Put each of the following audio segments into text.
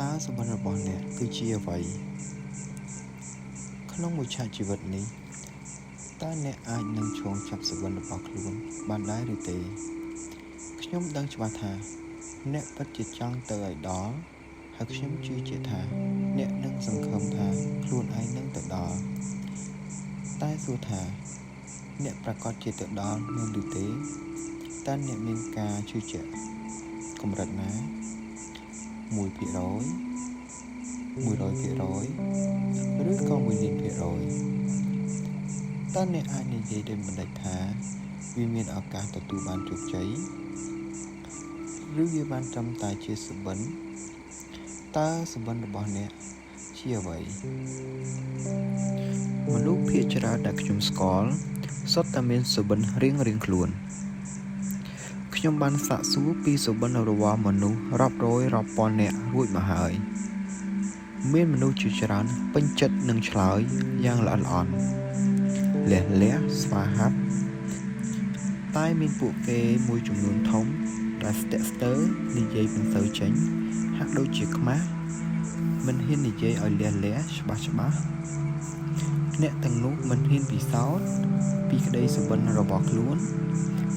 តើសុបិនរបស់អ្នកគឺជាអ្វីក្នុងមួយឆាកជីវិតនេះតើអ្នកអាចនឹងឆ្លងចាប់សុបិនរបស់ខ្លួនបានដែរឬទេខ្ញុំដឹងច្បាស់ថាអ្នកពិតជាចង់ទៅឲ្យដល់ហើយខ្ញុំជឿជាក់ថាអ្នកនឹងសង្ឃឹមថាខ្លួនឯងនឹងទៅដល់តែសួរថាអ្នកប្រកាសជាទៅដល់មែនឬទេតើអ្នកមានការជឿជាក់កម្រិតណា1% 100% ឬក៏1,000,000%តើអ្នកអាចនិយាយដោយមិនដាច់ថាវាមានឱកាសទទួលបានជោគជ័យឬវាបានត្រឹមតែជាសុបិនតើសុបិនរបស់អ្នកជាអ្វីមនុស្សភាគច្រើនដែលខ្ញុំស្គាល់សុទ្ធតែមានសុបិនរៀងៗខ្លួនខ្ញុំបានសាកសួរពីសុបិនរបស់មនុស្សរាប់រយរាប់ពាន់នាក់រួចមកហើយមានមនុស្សជាច្រើនពេញចិត្តនឹងឆ្លើយយ៉ាងល្អិតល្អន់លះស្វាហាប់តែមានពួកគេមួយចំនួនធំដែលស្ទាក់ស្ទើរនិយាយមិនសូវចេញហាក់ដូចជាខ្មាស់មិនហ៊ាននិយាយឲ្យលះច្បាស់អ្នកទាំងនោះមិនហ៊ានពិសោធន៍ពីក្តីសុបិនរបស់ខ្លួន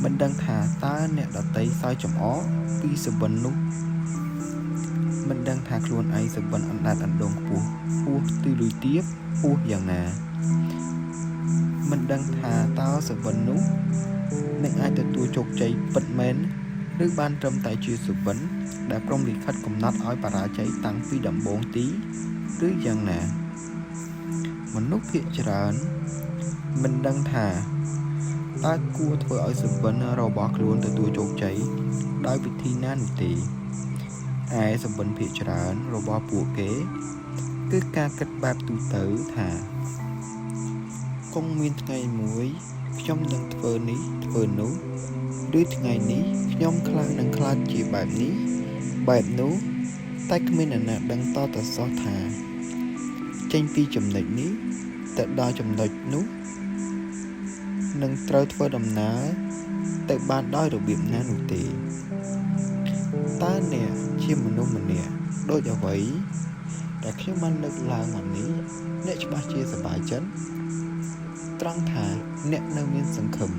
មិនដឹងថាតើអ្នកដតីសើចចំអកពីសុបិននោះមិនដឹងថាខ្លួនឯងសុបិនអណ្ដែតអណ្ដូងខ្ពស់ទីលុយទៀបខ្ពស់យ៉ាងណាមិនដឹងថាតើសុបិននោះនឹងអាចទទួលជោគជ័យពិតមែនឬបានត្រឹមតែជាសុបិនដែលព្រមលិខិតកំណត់ឲ្យបរាជ័យតាំងពីដំបូងទីឬយ៉ាងណាមនុស្សភាគច្រើនមិនដឹងថាតើគួរធ្វើឲ្យសុបិនរបស់ខ្លួនទទួលជោគជ័យដោយវិធីណានោះទេឯសុបិនភាគច្រើនរបស់ពួកគេគឺការគិតបែបទូទៅថាគង់មានថ្ងៃមួយខ្ញុំនឹងធ្វើនេះធ្វើនោះឬថ្ងៃនេះខ្ញុំខ្លាំងនឹងខ្លាចជាបែបនេះបែបនោះតែគ្មានអ្នកណាដឹងតទៅសោះថាចេញពីចំណុចនេះទៅដល់ចំណុចនោះនឹងត្រូវធ្វើដំណើរទៅបានដោយរបៀបណានោះទេតើអ្នកជាមនុស្សម្នាក់ដូចអ្វីដែលខ្ញុំបានលើកឡើងមកនេះអ្នកច្បាស់ជាសប្បាយចិត្តត្រង់ថាអ្នកនៅមានសង្ឃឹម